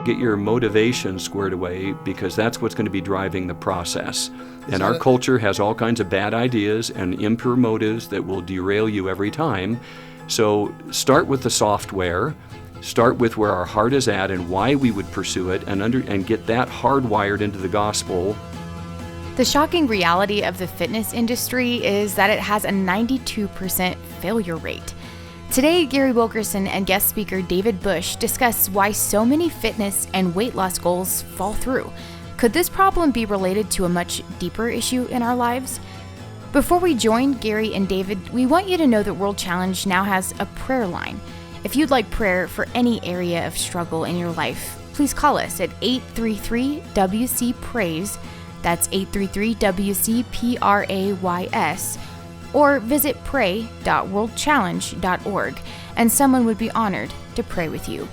get your motivation squared away, because that's what's going to be driving the process. And our culture has all kinds of bad ideas and impure motives that will derail you every time. So start with the software, start with where our heart is at and why we would pursue it, and get that hardwired into the gospel. The shocking reality of the fitness industry is that it has a 92% failure rate. Today, Gary Wilkerson and guest speaker David Bush discuss why so many fitness and weight loss goals fall through. Could this problem be related to a much deeper issue in our lives? Before we join Gary and David, we want you to know that World Challenge now has a prayer line. If you'd like prayer for any area of struggle in your life, please call us at 833-WC-PRAYS. That's 833-WC-PRAYS. Or visit pray.worldchallenge.org, and someone would be honored to pray with you.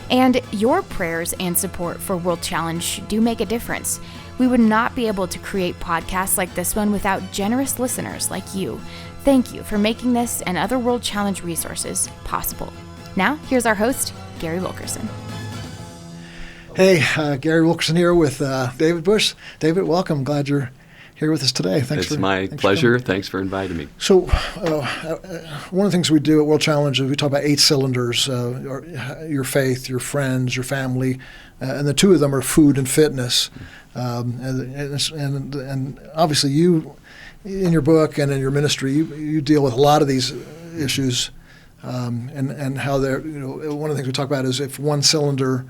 And your prayers and support for World Challenge do make a difference. We would not be able to create podcasts like this one without generous listeners like you. Thank you for making this and other World Challenge resources possible. Now, here's our host, Gary Wilkerson. Hey, Gary Wilkerson here with David Bush. David, welcome. Glad you're here with us today. It's my pleasure. Thanks for inviting me. So one of the things we do at World Challenge is we talk about 8 cylinders, your faith, your friends, your family, and the 2 of them are food and fitness. And obviously you, in your book and in your ministry, you deal with a lot of these issues, and how they're, one of the things we talk about is if one cylinder,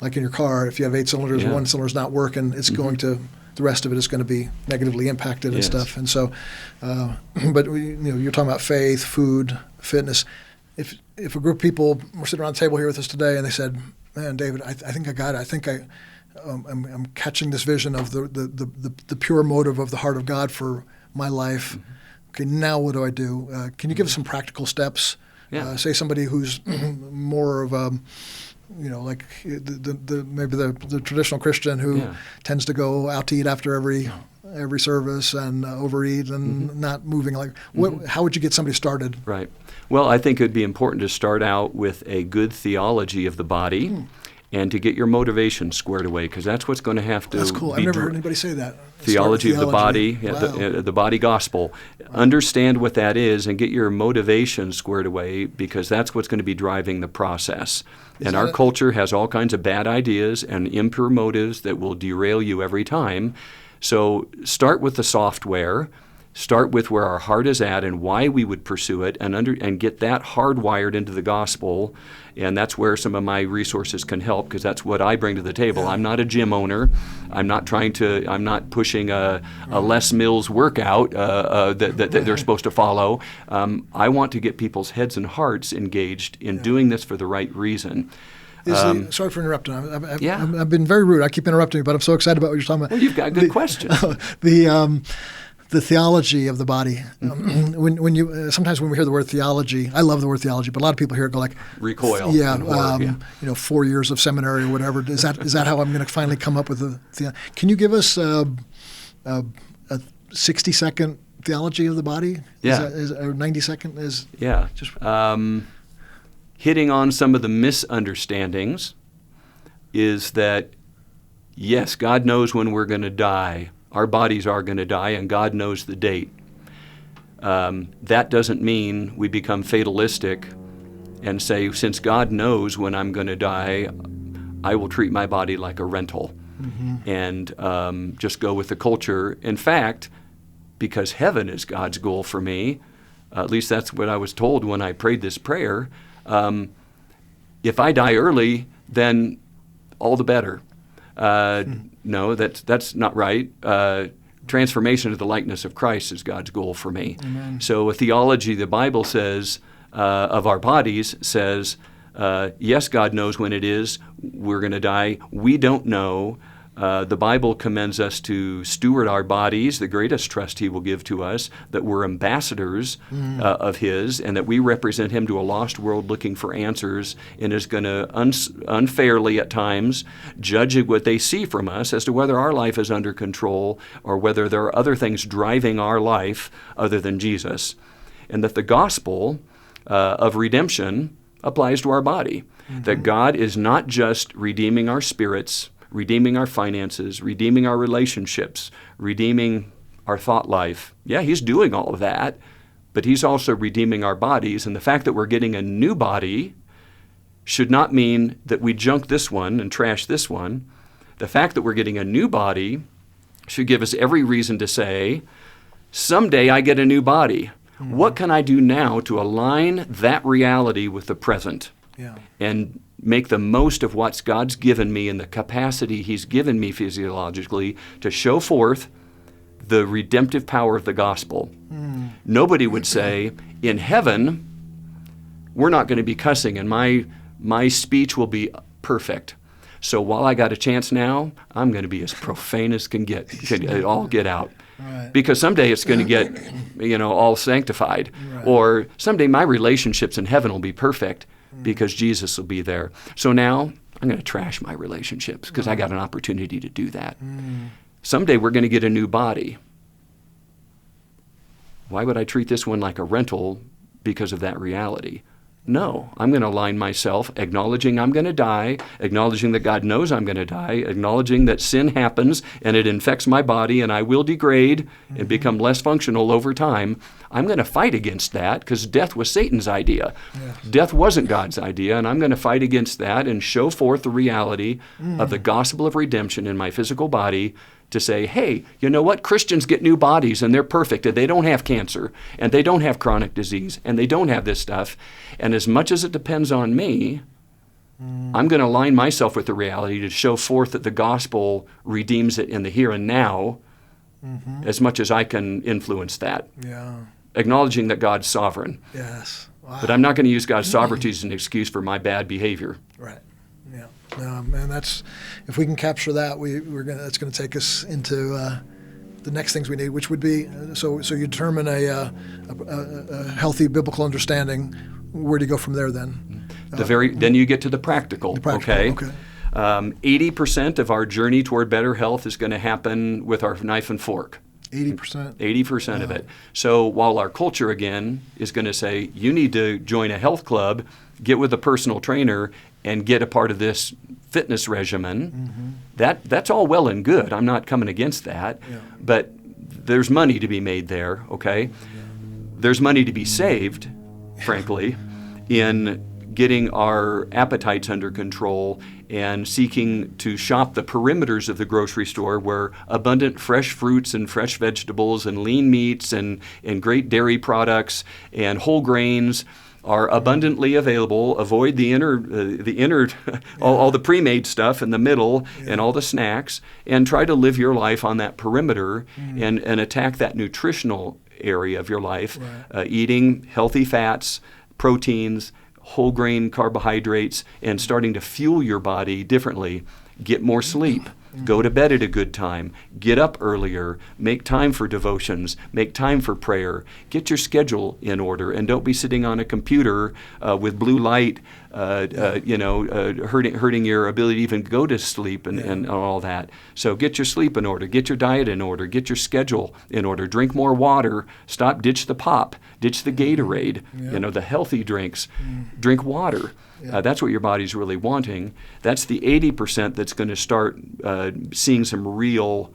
like in your car, if you have 8 cylinders, one cylinder's not working, it's going to, the rest of it is going to be negatively impacted and stuff. And so, but you're talking about faith, food, fitness. If a group of people were sitting around the table here with us today and they said, "Man, David, I think I got it. I think I'm catching this vision of the pure motive of the heart of God for my life. Okay, now what do I do? Can you give us some practical steps? Say somebody who's more of like maybe the traditional Christian who tends to go out to eat after every service and overeat and not moving. Like, how would you get somebody started? Right. Well, I think it would be important to start out with a good theology of the body and to get your motivation squared away, because that's what's going to have to. That's cool. I've never heard anybody say that. Theology of the body, the body gospel. Wow. Understand what that is and get your motivation squared away, because that's what's going to be driving the process. And our culture has all kinds of bad ideas and impure motives that will derail you every time. So start with the software. Start with where our heart is at and why we would pursue it, and get that hardwired into the gospel. And that's where some of my resources can help, because that's what I bring to the table. I'm not a gym owner. I'm not pushing a Les Mills workout that they're supposed to follow. I want to get people's heads and hearts engaged in doing this for the right reason. Sorry for interrupting. I've been very rude. I keep interrupting you, but I'm so excited about what you're talking about. Well, you've got good questions. The theology of the body. When you sometimes when we hear the word theology, I love the word theology, but a lot of people hear it go like recoil. 4 years of seminary or whatever. Is that how I'm going to finally come up with a theology? Can you give us a 60-second theology of the body? Or 90-second is just hitting on some of the misunderstandings is that yes, God knows when we're going to die. Our bodies are going to die, and God knows the date. That doesn't mean we become fatalistic and say, since God knows when I'm going to die, I will treat my body like a rental and just go with the culture. In fact, because heaven is God's goal for me, at least that's what I was told when I prayed this prayer, if I die early, then all the better. No, that's not right. Transformation to the likeness of Christ is God's goal for me. Amen. So a theology, the Bible says, of our bodies says, yes, God knows when it is we're going to die. We don't know. The Bible commends us to steward our bodies, the greatest trust He will give to us, that we're ambassadors of His, and that we represent Him to a lost world looking for answers, and is going to unfairly at times judge what they see from us as to whether our life is under control or whether there are other things driving our life other than Jesus. And that the gospel of redemption, applies to our body. That God is not just redeeming our spirits, redeeming our finances, redeeming our relationships, redeeming our thought life. Yeah, he's doing all of that, but he's also redeeming our bodies. And the fact that we're getting a new body should not mean that we junk this one and trash this one. The fact that we're getting a new body should give us every reason to say, someday I get a new body. What can I do now to align that reality with the present and make the most of what God's given me and the capacity he's given me physiologically to show forth the redemptive power of the gospel? Nobody would say, in heaven, we're not going to be cussing and my speech will be perfect. So while I got a chance now, I'm going to be as profane as can all get out. Right. Because someday it's going to get, all sanctified. Right. Or someday my relationships in heaven will be perfect because Jesus will be there. So now I'm going to trash my relationships because I got an opportunity to do that. Someday we're going to get a new body. Why would I treat this one like a rental because of that reality? No, I'm going to align myself, acknowledging I'm going to die, acknowledging that God knows I'm going to die, acknowledging that sin happens and it infects my body and I will degrade and become less functional over time. I'm going to fight against that because death was Satan's idea. Yes. Death wasn't God's idea, and I'm going to fight against that and show forth the reality of the gospel of redemption in my physical body to say, hey, you know what? Christians get new bodies and they're perfect and they don't have cancer and they don't have chronic disease and they don't have this stuff. And as much as it depends on me, I'm going to align myself with the reality to show forth that the gospel redeems it in the here and now as much as I can influence that. Yeah. Acknowledging that God's sovereign. Yes. Wow. But I'm not going to use God's sovereignty as an excuse for my bad behavior. Right. Yeah. And that's, if we can capture that, that's going to take us into the next things we need, which would be, so you determine a healthy biblical understanding. Where do you go from there then? Then you get to the practical. Okay. 80% of our journey toward better health is going to happen with our knife and fork. 80%? 80% of it. So while our culture, again, is going to say, you need to join a health club, get with a personal trainer, and get a part of this fitness regimen, that's all well and good. I'm not coming against that. Yeah. But there's money to be made there, okay? There's money to be saved, frankly, in getting our appetites under control and seeking to shop the perimeters of the grocery store where abundant fresh fruits and fresh vegetables and lean meats and great dairy products and whole grains are abundantly available. Avoid the inner all the pre-made stuff in the middle and all the snacks, and try to live your life on that perimeter and attack that nutritional area of your life, eating healthy fats, proteins, whole grain carbohydrates, and starting to fuel your body differently. Get more sleep. Go to bed at a good time. Get up earlier. Make time for devotions. Make time for prayer. Get your schedule in order, and don't be sitting on a computer with blue light, hurting your ability to even go to sleep and all that. So get your sleep in order. Get your diet in order. Get your schedule in order. Drink more water. Ditch the pop. Ditch the Gatorade. The healthy drinks. Drink water. That's what your body's really wanting. That's the 80% that's going to start seeing some real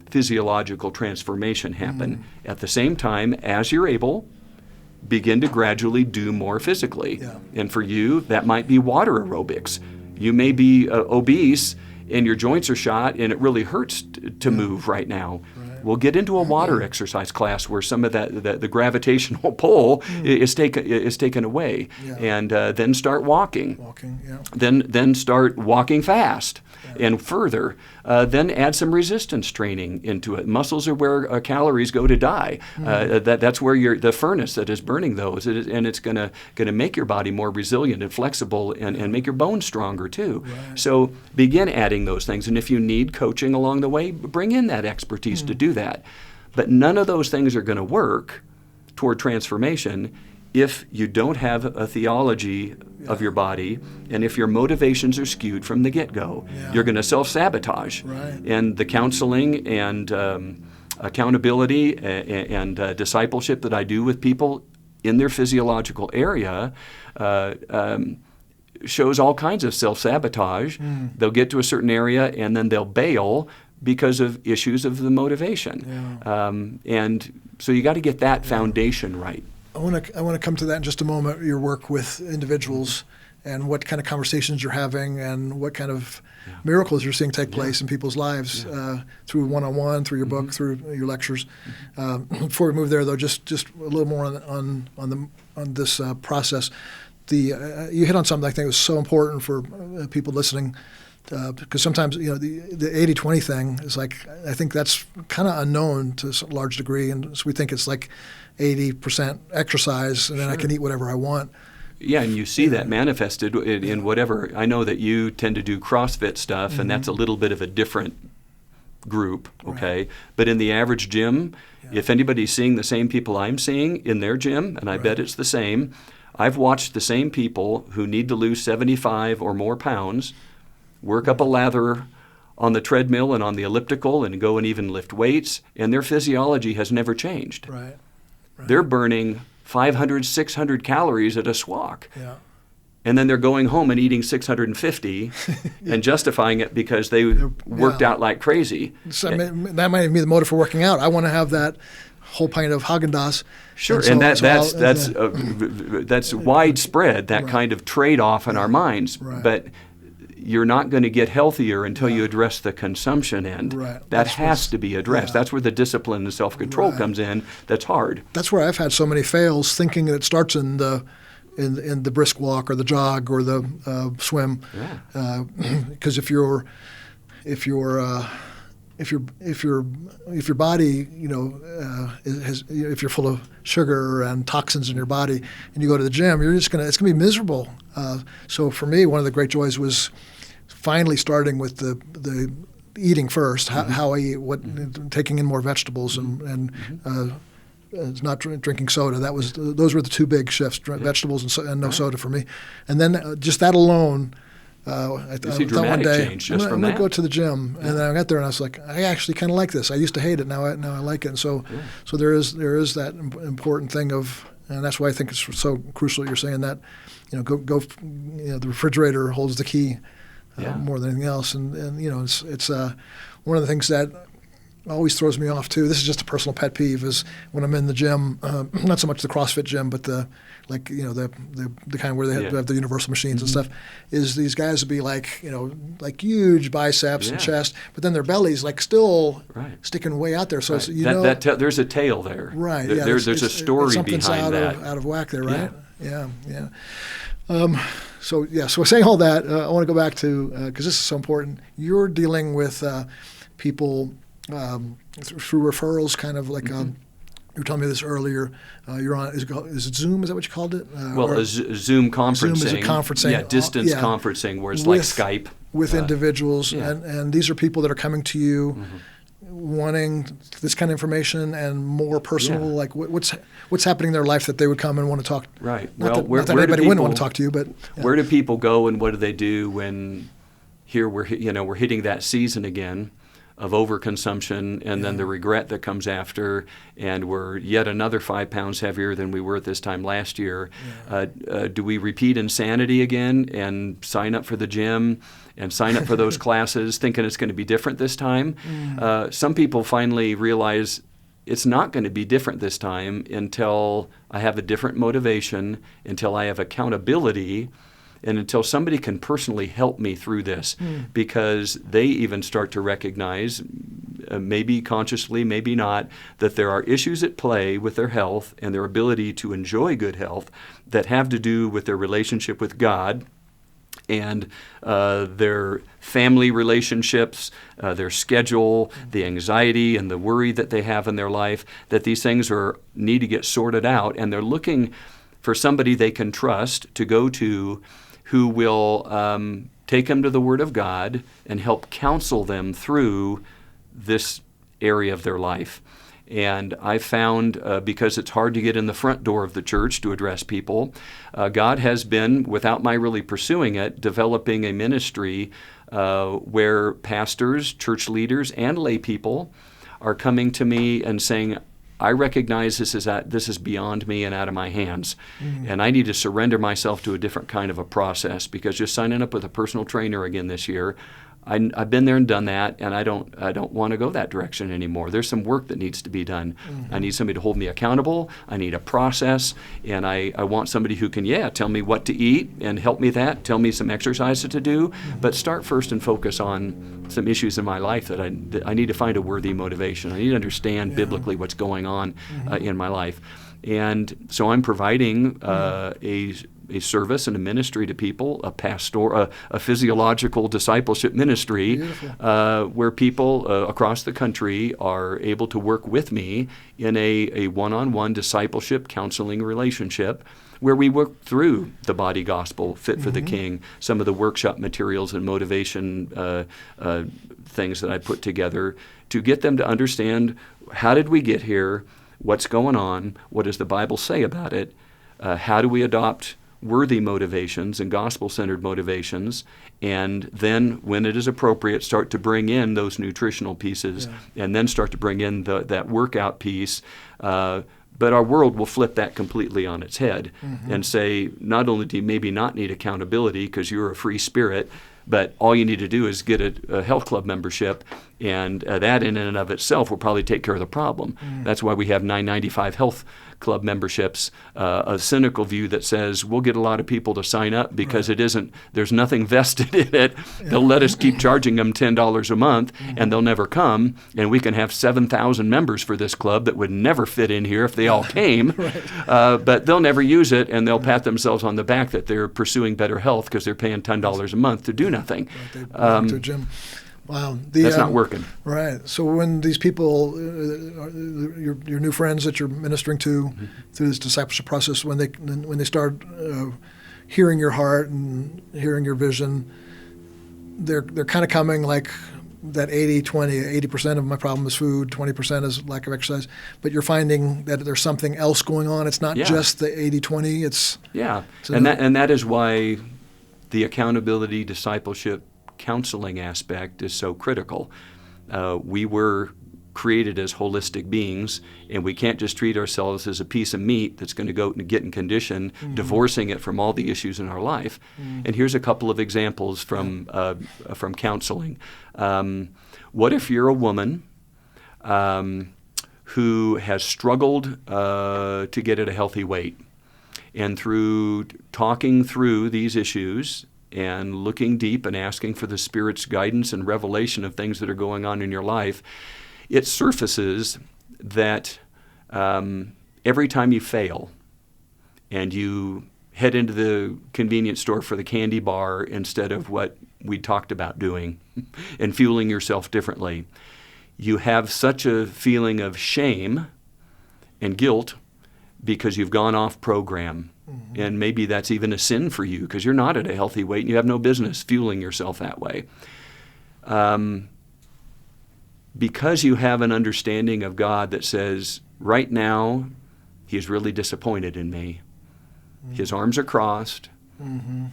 physiological transformation happen. At the same time, as you're able, begin to gradually do more physically. And for you, that might be water aerobics. You may be obese and your joints are shot and it really hurts to move right now. We'll get into a water exercise class where some of the gravitational pull is taken away, and then start walking. Then start walking fast, and further. Then add some resistance training into it. Muscles are where calories go to die. That's where the furnace that is burning those, and it's going to make your body more resilient and flexible, and make your bones stronger too. So begin adding those things, and if you need coaching along the way, bring in that expertise to do that. But none of those things are going to work toward transformation if you don't have a theology of your body, and if your motivations are skewed from the get-go. You're going to self-sabotage. And the counseling and accountability and discipleship that I do with people in their physiological area shows all kinds of self-sabotage. They'll get to a certain area and then they'll bail because of issues of the motivation. And so you got to get that foundation right. I want to come to that in just a moment, your work with individuals and what kind of conversations you're having and what kind of miracles you're seeing take place in people's lives through one-on-one, through your book, through your lectures. Before we move there, though, just a little more on this process. You hit on something I think was so important for people listening, because sometimes the 80-20 thing is like, I think that's kind of unknown to a large degree, and so we think it's like 80% exercise and then I can eat whatever I want. Yeah, and you see that manifested in whatever. I know that you tend to do CrossFit stuff, and that's a little bit of a different group, okay? Right. But in the average gym, if anybody's seeing the same people I'm seeing in their gym, and I bet it's the same, I've watched the same people who need to lose 75 or more pounds work up a lather on the treadmill and on the elliptical and go and even lift weights, and their physiology has never changed. Right. They're burning 500, 600 calories at a swalk. Yeah. And then they're going home and eating 650 and justifying it because they worked out like crazy. So that might be the motive for working out. I want to have that whole pint of Haagen-Dazs. Sure, and that's widespread, that kind of trade-off in our minds. Right. But you're not going to get healthier until you address the consumption end. Right. That has to be addressed. That's where the discipline and self-control comes in. That's hard. That's where I've had so many fails, thinking that it starts in the brisk walk or the jog or the swim. Because if your body, if you're full of sugar and toxins in your body, and you go to the gym, it's gonna be miserable. So for me, one of the great joys was finally starting with the eating first, how I eat, taking in more vegetables and not drinking soda. Those were the two big shifts: vegetables and no soda for me. And then just that alone. I thought one day I'm going to go to the gym, and then I got there and I was like, I actually kind of like this. I used to hate it, now I like it. And so there is that important thing of, and that's why I think it's so crucial. You're saying that, the refrigerator holds the key more than anything else, and it's one of the things that always throws me off too. This is just a personal pet peeve, is when I'm in the gym, not so much the CrossFit gym, but the kind where they have the universal machines and stuff, is these guys would be like huge biceps and chest, but then their belly's like still sticking way out there. So there's a tail there. Right. There's a story behind that. Out of whack there, right? Yeah. So saying all that, I want to go back to, because this is so important. You're dealing with people through referrals, kind of like you were telling me this earlier. You're on. Is it Zoom? Is that what you called it? Zoom conferencing. Zoom is a conferencing. Yeah, distance conferencing, where it's like Skype. With individuals, and these are people that are coming to you, wanting this kind of information and more personal. Like what's happening in their life that they would come and want to talk. Right. Not that anybody wouldn't want to talk to you, but where do people go and what do they do when here we're hitting that season again of overconsumption, and then the regret that comes after, and we're yet another 5 pounds heavier than we were at this time last year. Do we repeat insanity again and sign up for the gym and sign up for those classes thinking it's going to be different this time? Some people finally realize it's not going to be different this time until I have a different motivation, until I have accountability, and until somebody can personally help me through this, because they even start to recognize, maybe consciously, maybe not, that there are issues at play with their health and their ability to enjoy good health that have to do with their relationship with God and their family relationships, their schedule, the anxiety and the worry that they have in their life, that these things need to get sorted out, and they're looking for somebody they can trust to go to, who will take them to the Word of God and help counsel them through this area of their life. And I found, because it's hard to get in the front door of the church to address people, God has been, without my really pursuing it, developing a ministry where pastors, church leaders, and lay people are coming to me and saying, I recognize this is beyond me and out of my hands, and I need to surrender myself to a different kind of a process, because just signing up with a personal trainer again this year, I've been there and done that, and I don't want to go that direction anymore. There's some work that needs to be done. I need somebody to hold me accountable. I need a process, and I want somebody who can, tell me what to eat and help me tell me some exercises to do, but start first and focus on some issues in my life that I need to find a worthy motivation. I need to understand biblically what's going on in my life. And so I'm providing a service and a ministry to people, a physiological discipleship ministry, where people across the country are able to work with me in a one-on-one discipleship counseling relationship, where we work through the body gospel, fit for the King, some of the workshop materials and motivation things that I put together to get them to understand, how did we get here, what's going on, what does the Bible say about it, how do we adopt worthy motivations and gospel-centered motivations, and then when it is appropriate, start to bring in those nutritional pieces, and then start to bring in that workout piece. But our world will flip that completely on its head and say, not only do you maybe not need accountability because you're a free spirit, but all you need to do is get a health club membership, and that in and of itself will probably take care of the problem. That's why we have $9.95 health club memberships, a cynical view that says we'll get a lot of people to sign up because there's nothing vested in it. They'll let us keep charging them $10 a month, and they'll never come, and we can have 7,000 members for this club that would never fit in here if they all came, but they'll never use it, and they'll pat themselves on the back that they're pursuing better health because they're paying $10 a month to do nothing. They belong to a gym. Wow, that's not working. Right. So when these people, your new friends that you're ministering to through this discipleship process, when they start hearing your heart and hearing your vision, they're kind of coming like that 80-20. 80% of my problem is food, 20% is lack of exercise. But you're finding that there's something else going on. It's not just the 80-20. And that is why the accountability, discipleship, counseling aspect is so critical. We were created as holistic beings, and we can't just treat ourselves as a piece of meat that's going to go and get in condition, divorcing it from all the issues in our life. And here's a couple of examples from counseling. What if you're a woman who has struggled to get at a healthy weight, and through talking through these issues and looking deep and asking for the Spirit's guidance and revelation of things that are going on in your life, it surfaces that every time you fail and you head into the convenience store for the candy bar instead of what we talked about doing and fueling yourself differently, you have such a feeling of shame and guilt because you've gone off program. And maybe that's even a sin for you because you're not at a healthy weight and you have no business fueling yourself that way. Because you have an understanding of God that says, right now, He's really disappointed in me. His arms are crossed.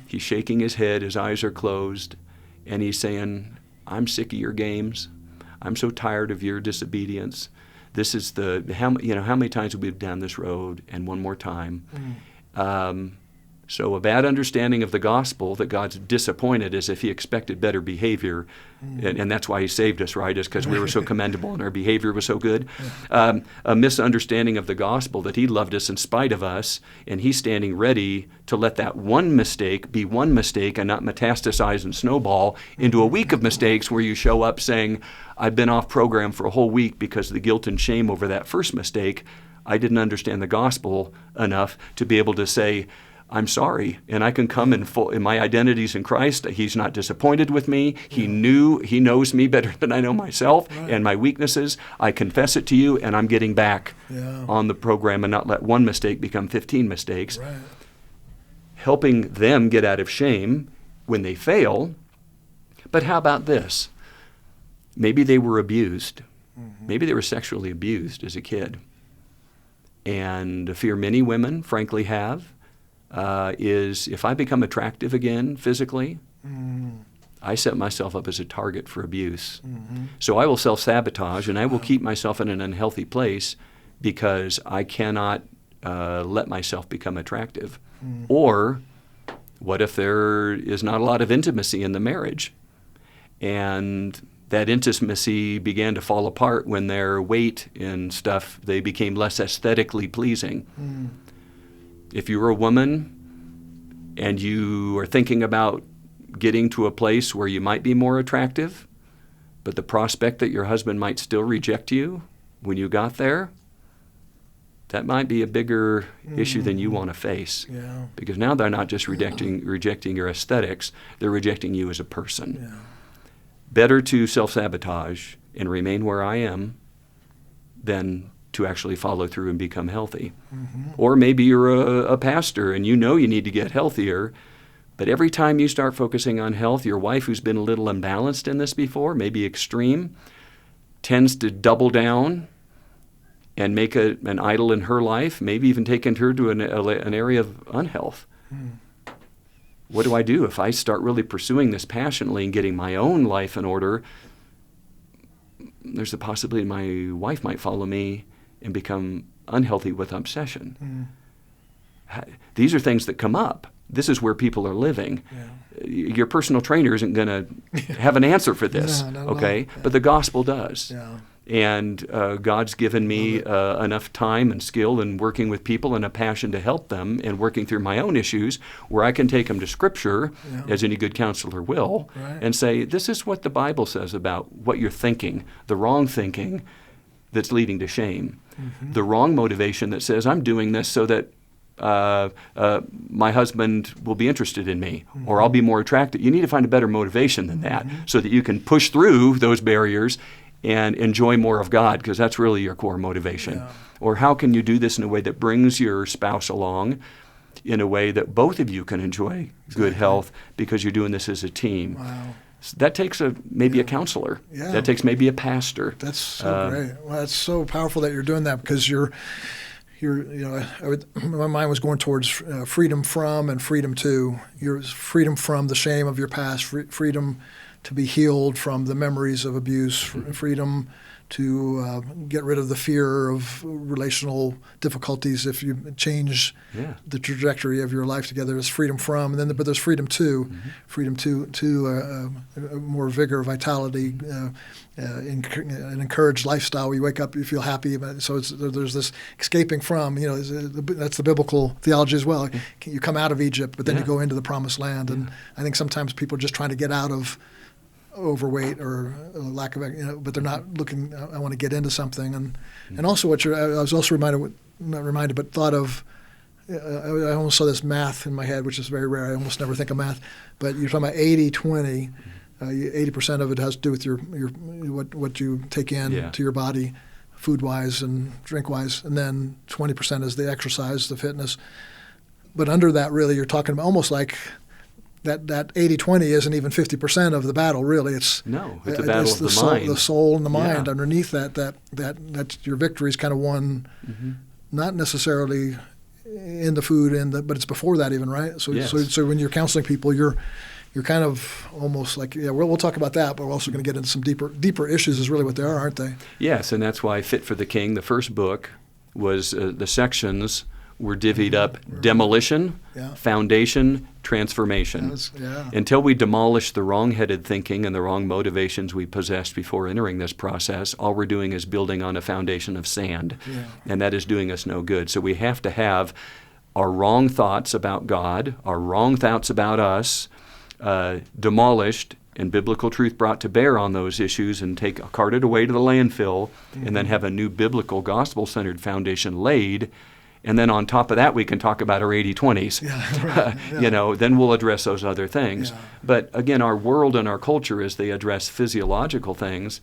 He's shaking his head. His eyes are closed. And He's saying, I'm sick of your games. I'm so tired of your disobedience. This is how many times have we been down this road, and one more time. So a bad understanding of the gospel, that God's disappointed as if He expected better behavior, and that's why He saved us, right, is because we were so commendable and our behavior was so good. A misunderstanding of the gospel, that He loved us in spite of us, and He's standing ready to let that one mistake be one mistake and not metastasize and snowball into a week of mistakes where you show up saying, I've been off program for a whole week because of the guilt and shame over that first mistake. I didn't understand the gospel enough to be able to say, I'm sorry, and I can come in my identity's in Christ. He's not disappointed with me. He knows me better than I know myself and my weaknesses. I confess it to you, and I'm getting back on the program and not let one mistake become 15 mistakes. Right. Helping them get out of shame when they fail. But how about this? Maybe they were abused. Maybe they were sexually abused as a kid. And a fear many women, frankly, have is if I become attractive again physically, I set myself up as a target for abuse. So I will self-sabotage, and I will keep myself in an unhealthy place because I cannot let myself become attractive. Or what if there is not a lot of intimacy in the marriage, and that intimacy began to fall apart when their weight and stuff, they became less aesthetically pleasing. If you're a woman and you are thinking about getting to a place where you might be more attractive, but the prospect that your husband might still reject you when you got there, that might be a bigger issue than you want to face. Yeah. Because now they're not just rejecting your aesthetics, they're rejecting you as a person. Yeah. Better to self-sabotage and remain where I am than to actually follow through and become healthy. Or maybe you're a pastor and you know you need to get healthier, but every time you start focusing on health, your wife, who's been a little imbalanced in this before, maybe extreme, tends to double down and make an idol in her life, maybe even taking her to an area of unhealth. What do I do if I start really pursuing this passionately and getting my own life in order? There's the possibility my wife might follow me and become unhealthy with obsession. These are things that come up. This is where people are living. Yeah. Your personal trainer isn't going to have an answer for this, No, okay? Yeah. But the gospel does. Yeah. And God's given me enough time and skill in working with people and a passion to help them and working through my own issues where I can take them to Scripture, as any good counselor will, and say, this is what the Bible says about what you're thinking, the wrong thinking that's leading to shame, the wrong motivation that says, I'm doing this so that my husband will be interested in me, or I'll be more attractive. You need to find a better motivation than that so that you can push through those barriers and enjoy more of God, because that's really your core motivation. Yeah. Or how can you do this in a way that brings your spouse along in a way that both of you can enjoy good health because you're doing this as a team? Wow. So that takes maybe a counselor. Yeah. That takes maybe a pastor. That's so great. Well, that's so powerful that you're doing that, because my mind was going towards freedom from and freedom to. Your freedom from the shame of your past, freedom to be healed from the memories of abuse, freedom to get rid of the fear of relational difficulties if you change the trajectory of your life together. There's freedom from, and then but there's freedom to, freedom to more vigor, vitality, an encouraged lifestyle where you wake up, you feel happy. So there's this escaping from, that's the biblical theology as well. You come out of Egypt, but then you go into the promised land. And I think sometimes people are just trying to get out of overweight or lack of, but they're not looking. I want to get into something, and also I was also thought of. I almost saw this math in my head, which is very rare. I almost never think of math, but you're talking about 80-20. 80% of it has to do with your what you take in to your body, food-wise and drink-wise, and then 20% is the exercise, the fitness. But under that, really, you're talking about almost like that 80-20 isn't even 50% of the battle, really. It's a battle of the mind. The soul and the mind. Underneath that your victory is kind of won, not necessarily in the food, but it's before that even, right? So, so when you're counseling people, you're kind of almost like, we'll talk about that, but we're also going to get into some deeper issues is really what they are, aren't they? Yes, and that's why Fit for the King, the first book, was the sections were divvied up: demolition, foundation, transformation. Until we demolish the wrong-headed thinking and the wrong motivations we possessed before entering this process, all we're doing is building on a foundation of sand, and that is doing us no good. So we have to have our wrong thoughts about God, our wrong thoughts about us, demolished, and biblical truth brought to bear on those issues, and carted away to the landfill, and then have a new biblical gospel-centered foundation laid. And then on top of that, we can talk about our 80-20s. Then we'll address those other things. But again, our world and our culture, as they address physiological things,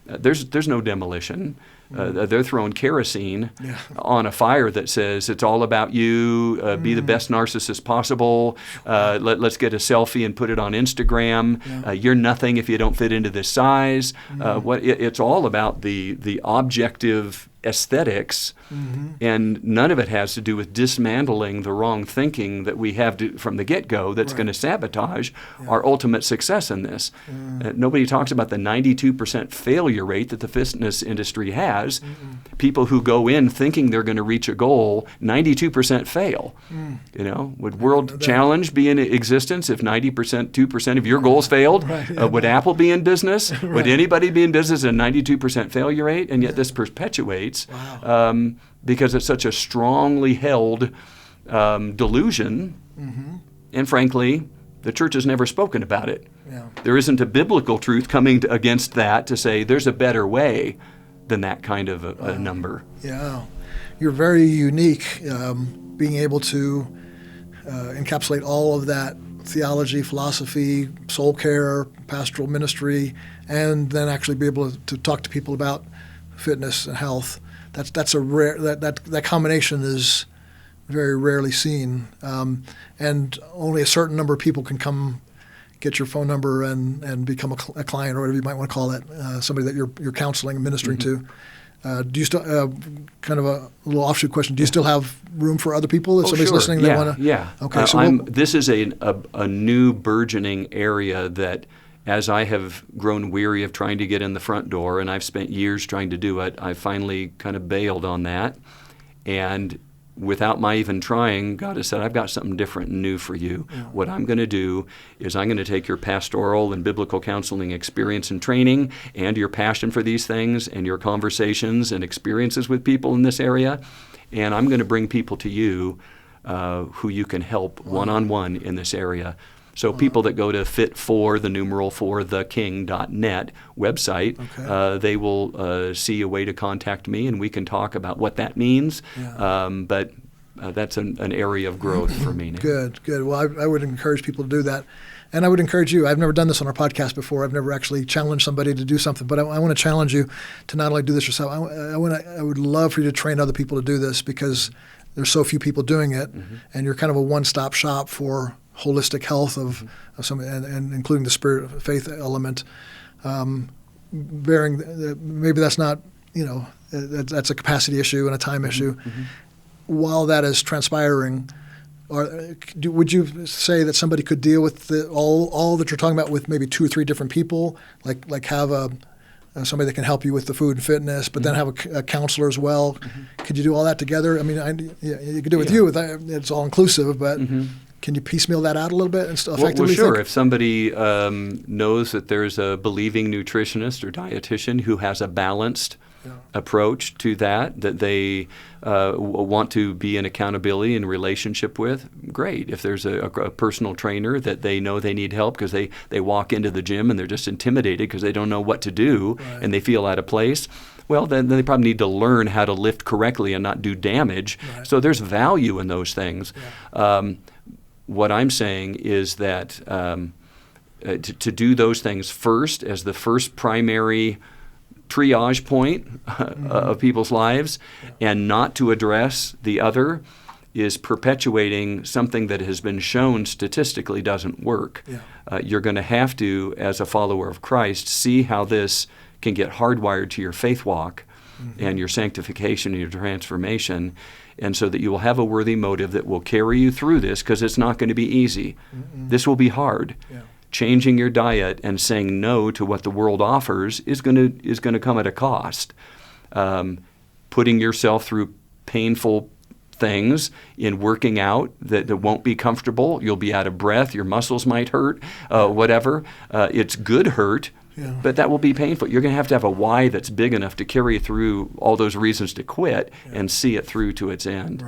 there's no demolition. They're throwing kerosene on a fire that says it's all about you, be the best narcissist possible, let's get a selfie and put it on Instagram, you're nothing if you don't fit into this size. It's all about the objective aesthetics, and none of it has to do with dismantling the wrong thinking that we have from the get-go that's going to sabotage our ultimate success in this. Nobody talks about the 92% failure rate that the fitness industry has. People who go in thinking they're going to reach a goal, 92% fail. You know, would World Challenge be in existence if 2% of your goals failed? Would Apple be in business? Would anybody be in business at a 92% failure rate? And yet this perpetuates because it's such a strongly held delusion. And frankly, the church has never spoken about it. There isn't a biblical truth coming against that to say there's a better way than that kind of a number. Yeah. You're very unique, being able to encapsulate all of that theology, philosophy, soul care, pastoral ministry, and then actually be able to talk to people about fitness and health. That's a rare that combination is very rarely seen, and only a certain number of people can come get your phone number and become a client, or whatever you might want to call it, somebody that you're counseling and ministering to. Do you still kind of a little offshoot question? Do you still have room for other people? If somebody's listening, they want to. Yeah. Okay. So this is a new burgeoning area that, as I have grown weary of trying to get in the front door, and I've spent years trying to do it, I finally kind of bailed on that. And without my even trying, God has said, I've got something different and new for you. What I'm going to do is I'm going to take your pastoral and biblical counseling experience and training and your passion for these things and your conversations and experiences with people in this area, and I'm going to bring people to you who you can help one-on-one in this area. So people that go to fit4theking.net website, they will see a way to contact me, and we can talk about what that means. But that's an area of growth for me now. Good. Well, I would encourage people to do that. And I would encourage you. I've never done this on our podcast before. I've never actually challenged somebody to do something. But I want to challenge you to not only do this yourself. I would love for you to train other people to do this, because there's so few people doing it, and you're kind of a one-stop shop for holistic health of some, and including the spirit faith element. Maybe that's not, that's a capacity issue and a time issue. While that is transpiring, would you say that somebody could deal with all that you're talking about with maybe 2 or 3 different people, like have somebody that can help you with the food and fitness, but then have a counselor as well? Could you do all that together? I mean, you could do it with you. It's all inclusive, but can you piecemeal that out a little bit and still effectively? Well, sure. If somebody knows that there's a believing nutritionist or dietitian who has a balanced approach to that they want to be in accountability and relationship with, great. If there's a personal trainer that they know they need help because they walk into the gym and they're just intimidated because they don't know what to do and they feel out of place, well, then they probably need to learn how to lift correctly and not do damage. So there's value in those things. What I'm saying is that to do those things first as the first primary triage point of people's lives, and not to address the other, is perpetuating something that has been shown statistically doesn't work. You're going to have to, as a follower of Christ, see how this can get hardwired to your faith walk and your sanctification and your transformation, and so that you will have a worthy motive that will carry you through this, because it's not going to be easy. This will be hard. Changing your diet and saying no to what the world offers is going to come at a cost. Putting yourself through painful things in working out that won't be comfortable. You'll be out of breath. Your muscles might hurt. Whatever. It's good hurt. But that will be painful. You're going to have a why that's big enough to carry you through all those reasons to quit and see it through to its end.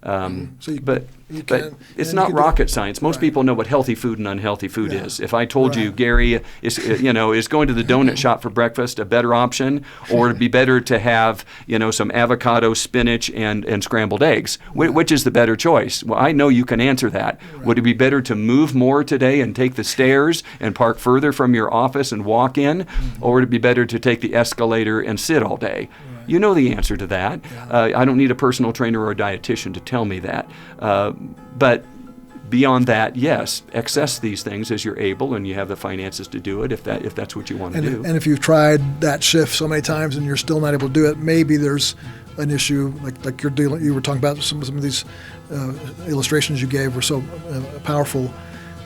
But it's not rocket science. Most people know what healthy food and unhealthy food is. If I told you, Gary, is going to the donut shop for breakfast a better option, or it'd be better to have some avocado, spinach, and scrambled eggs, which is the better choice? Well, I know you can answer that. Would it be better to move more today and take the stairs and park further from your office and walk in, or would it be better to take the escalator and sit all day? You know the answer to that. I don't need a personal trainer or a dietitian to tell me that. But beyond that, yes, access these things as you're able and you have the finances to do it if that's what you want to do. And if you've tried that shift so many times and you're still not able to do it, maybe there's an issue, like you were talking about some of these illustrations you gave were so powerful.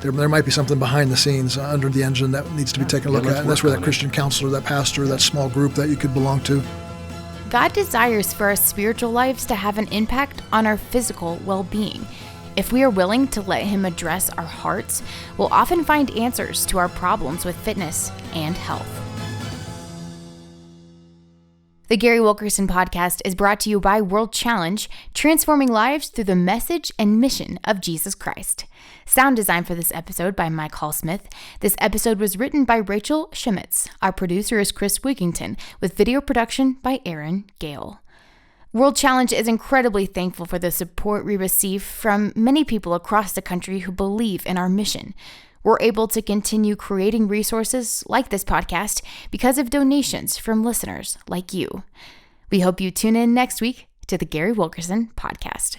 There might be something behind the scenes, under the engine, that needs to be taken a look at. And that's where that Christian counselor, that pastor, that small group that you could belong to. God desires for our spiritual lives to have an impact on our physical well-being. If we are willing to let Him address our hearts, we'll often find answers to our problems with fitness and health. The Gary Wilkerson Podcast is brought to you by World Challenge, transforming lives through the message and mission of Jesus Christ. Sound design for this episode by Mike Hall-Smith. This episode was written by Rachel Schemitz. Our producer is Chris Wigington, with video production by Aaron Gale. World Challenge is incredibly thankful for the support we receive from many people across the country who believe in our mission. We're able to continue creating resources like this podcast because of donations from listeners like you. We hope you tune in next week to the Gary Wilkerson Podcast.